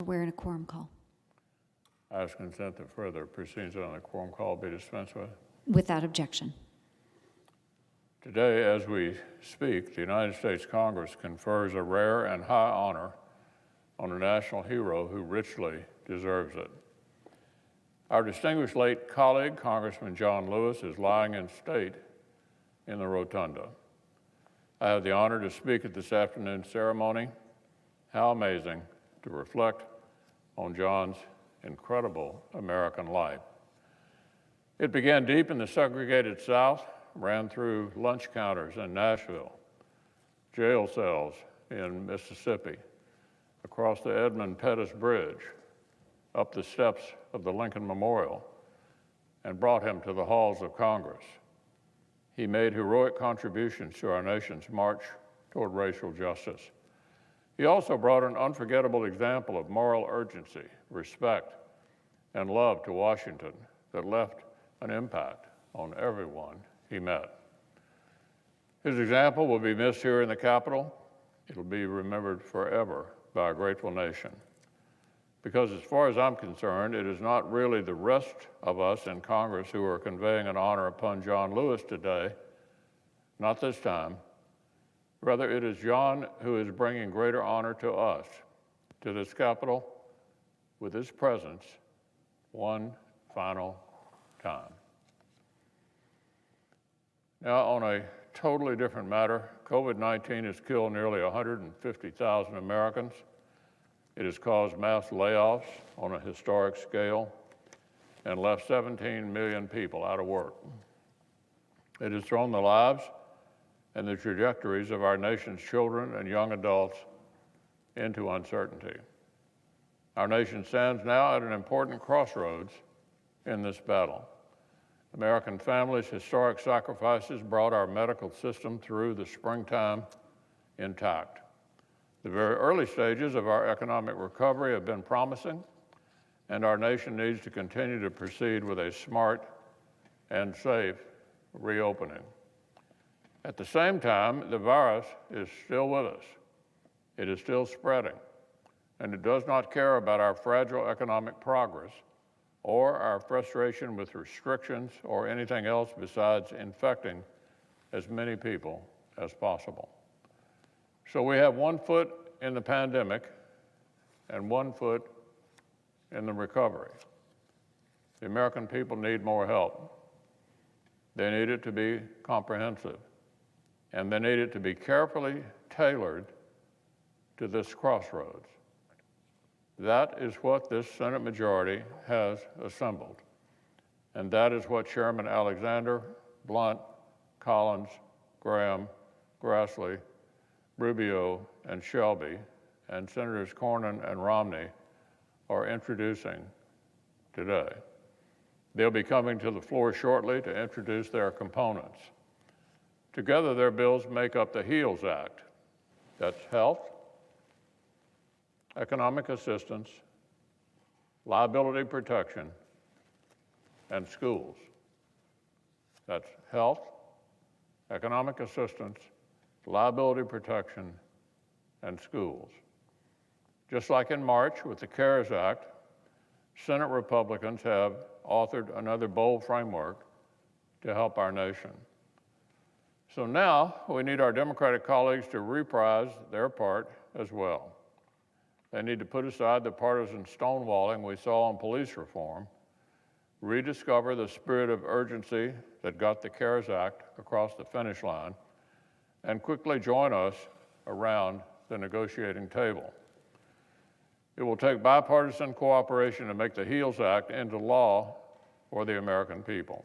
We're in a quorum call. I ask consent that further proceedings on the quorum call be dispensed with. Without objection. Today, as we speak, the United States Congress confers a rare and high honor on a national hero who richly deserves it. Our distinguished late colleague, Congressman John Lewis, is lying in state in the rotunda. I have the honor to speak at this afternoon's ceremony. How amazing to reflect on John's incredible American life. It began deep in the segregated South, ran through lunch counters in Nashville, jail cells in Mississippi, across the Edmund Pettus Bridge, up the steps of the Lincoln Memorial, and brought him to the halls of Congress. He made heroic contributions to our nation's march toward racial justice. He also brought an unforgettable example of moral urgency, respect, and love to Washington that left an impact on everyone he met. His example will be missed here in the Capitol. It'll be remembered forever by our grateful nation. Because as far as I'm concerned, it is not really the rest of us in Congress who are conveying an honor upon John Lewis today, not this time. Rather, it is John who is bringing greater honor to us, to this Capitol, with his presence one final time. Now, on a totally different matter, COVID-19 has killed nearly 150,000 Americans. It has caused mass layoffs on a historic scale and left 17 million people out of work. It has thrown the lives and the trajectories of our nation's children and young adults into uncertainty. Our nation stands now at an important crossroads in this battle. American families' historic sacrifices brought our medical system through the springtime intact. The very early stages of our economic recovery have been promising, and our nation needs to continue to proceed with a smart and safe reopening. At the same time, the virus is still with us. It is still spreading, and it does not care about our fragile economic progress or our frustration with restrictions or anything else besides infecting as many people as possible. So we have one foot in the pandemic and one foot in the recovery. The American people need more help. They need it to be comprehensive, and they need it to be carefully tailored to this crossroads. That is what this Senate majority has assembled, and that is what Chairman Alexander, Blunt, Collins, Graham, Grassley, Rubio, and Shelby, and Senators Cornyn and Romney are introducing today. They'll be coming to the floor shortly to introduce their components. Together, their bills make up the HEALS Act. That's health, economic assistance, liability protection, and schools. That's health, economic assistance, liability protection, and schools. Just like in March with the CARES Act, Senate Republicans have authored another bold framework to help our nation. So now we need our Democratic colleagues to reprise their part as well. They need to put aside the partisan stonewalling we saw on police reform, rediscover the spirit of urgency that got the CARES Act across the finish line, and quickly join us around the negotiating table. It will take bipartisan cooperation to make the HEALS Act into law for the American people.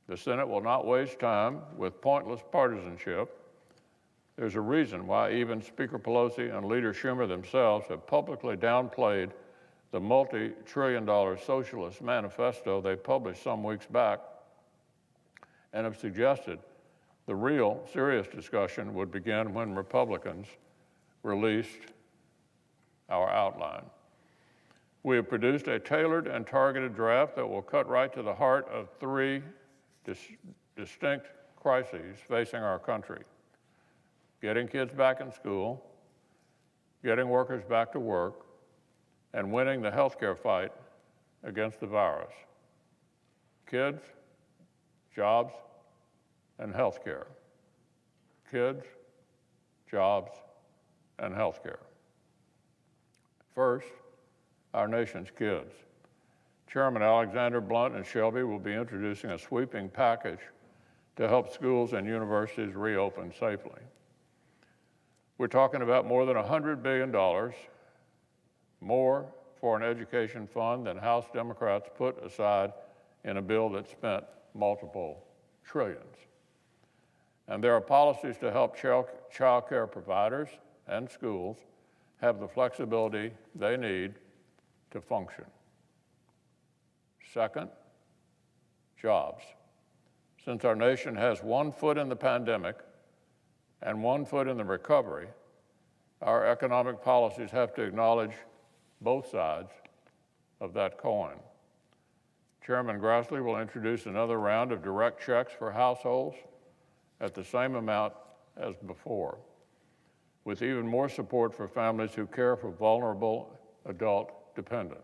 The Senate will not waste time with pointless partisanship. There's a reason why even Speaker Pelosi and Leader Schumer themselves have publicly downplayed the multi-trillion-dollar socialist manifesto they published some weeks back and have suggested the real serious discussion would begin when Republicans released our outline. We have produced a tailored and targeted draft that will cut right to the heart of three distinct crises facing our country: getting kids back in school, getting workers back to work, and winning the healthcare fight against the virus. Kids, jobs, and healthcare. Kids, jobs, and healthcare. First, our nation's kids. Chairman Alexander, Blunt, and Shelby will be introducing a sweeping package to help schools and universities reopen safely. We're talking about more than $100 billion, more for an education fund than House Democrats put aside in a bill that spent multiple trillions. And there are policies to help child care providers and schools have the flexibility they need to function. Second, jobs. Since our nation has one foot in the pandemic and one foot in the recovery, our economic policies have to acknowledge both sides of that coin. Chairman Grassley will introduce another round of direct checks for households at the same amount as before, with even more support for families who care for vulnerable adult dependents.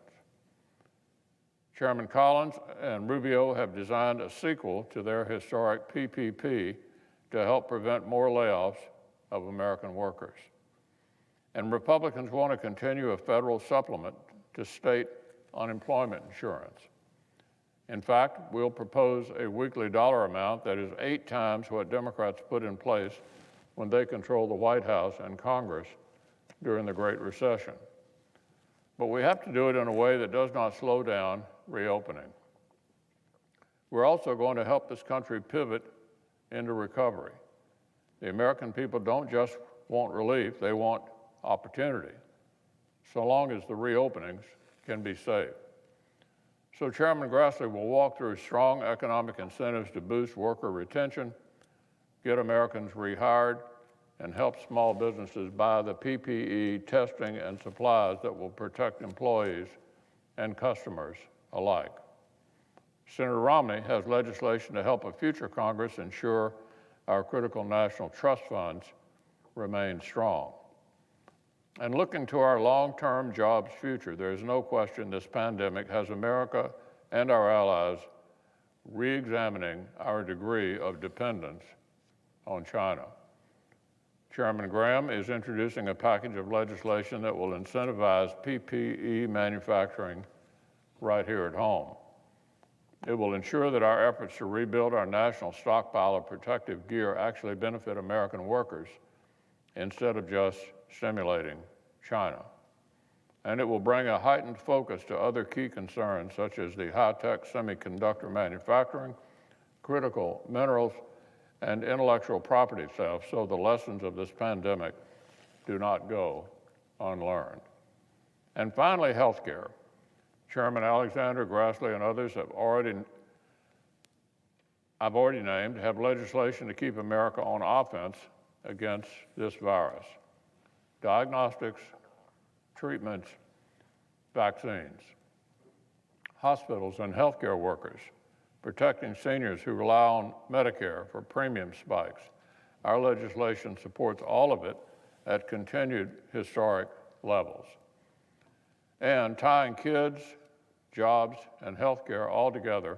Chairman Collins and Rubio have designed a sequel to their historic PPP to help prevent more layoffs of American workers. And Republicans want to continue a federal supplement to state unemployment insurance. In fact, we'll propose a weekly dollar amount that is 8 times what Democrats put in place when they controlled the White House and Congress during the Great Recession. But we have to do it in a way that does not slow down reopening. We're also going to help this country pivot into recovery. The American people don't just want relief, they want opportunity, so long as the reopenings can be safe. So Chairman Grassley will walk through strong economic incentives to boost worker retention, get Americans rehired, and help small businesses buy the PPE, testing, and supplies that will protect employees and customers alike. Senator Romney has legislation to help a future Congress ensure our critical national trust funds remain strong. And looking to our long-term jobs future, there is no question this pandemic has America and our allies re-examining our degree of dependence on China. Chairman Graham is introducing a package of legislation that will incentivize PPE manufacturing right here at home. It will ensure that our efforts to rebuild our national stockpile of protective gear actually benefit American workers instead of just stimulating China. And it will bring a heightened focus to other key concerns such as the high-tech semiconductor manufacturing, critical minerals, and intellectual property theft, so the lessons of this pandemic do not go unlearned. And finally, healthcare. Chairman Alexander, Grassley, and others I've already named have legislation to keep America on offense against this virus. Diagnostics, treatments, vaccines, hospitals and healthcare workers, protecting seniors who rely on Medicare for premium spikes. Our legislation supports all of it at continued historic levels. And tying kids, jobs, and healthcare all together,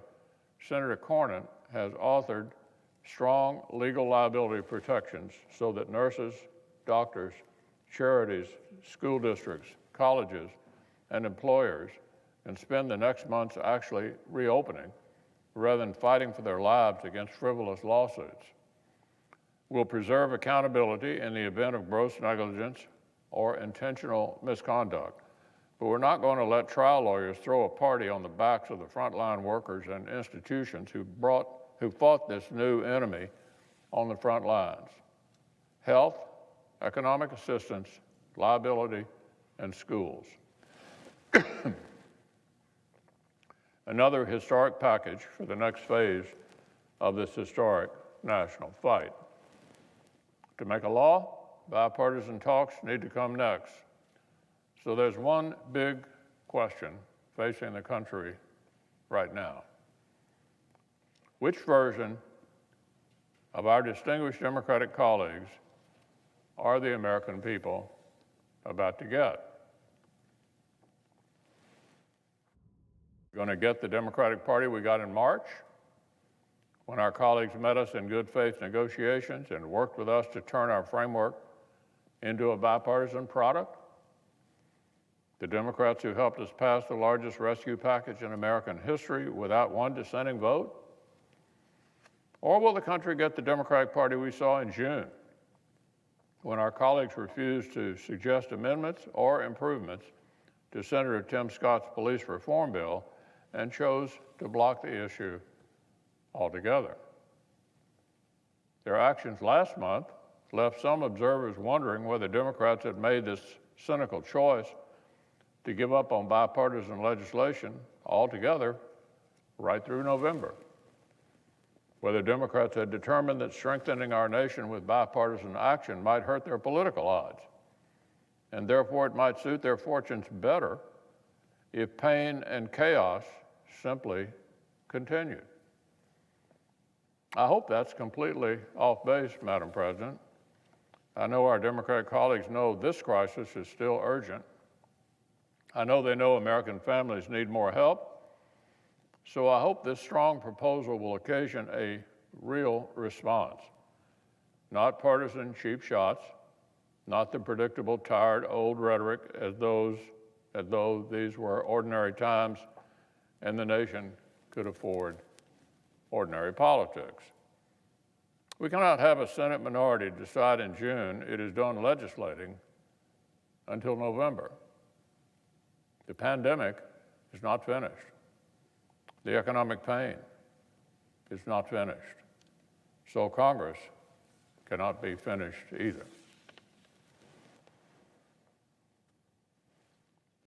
Senator Cornyn has authored strong legal liability protections so that nurses, doctors, charities, school districts, colleges, and employers can spend the next months actually reopening rather than fighting for their lives against frivolous lawsuits. We'll preserve accountability in the event of gross negligence or intentional misconduct, but we're not going to let trial lawyers throw a party on the backs of the frontline workers and institutions who fought this new enemy on the front lines. Health, economic assistance, liability, and schools. Another historic package for the next phase of this historic national fight. To make a law, bipartisan talks need to come next. So there's one big question facing the country right now. Which version of our distinguished Democratic colleagues are the American people about to get? We're going to get the Democratic Party we got in March, when our colleagues met us in good faith negotiations and worked with us to turn our framework into a bipartisan product. The Democrats who helped us pass the largest rescue package in American history without one dissenting vote? Or will the country get the Democratic Party we saw in June, when our colleagues refused to suggest amendments or improvements to Senator Tim Scott's police reform bill and chose to block the issue altogether? Their actions last month left some observers wondering whether Democrats had made this cynical choice to give up on bipartisan legislation altogether right through November. Whether Democrats had determined that strengthening our nation with bipartisan action might hurt their political odds, and therefore it might suit their fortunes better if pain and chaos simply continued. I hope that's completely off base, Madam President. I know our Democratic colleagues know this crisis is still urgent. I know they know American families need more help. So I hope this strong proposal will occasion a real response, not partisan cheap shots, not the predictable, tired, old rhetoric as though these were ordinary times and the nation could afford ordinary politics. We cannot have a Senate minority decide in June it is done legislating until November. The pandemic is not finished. The economic pain is not finished. So Congress cannot be finished either.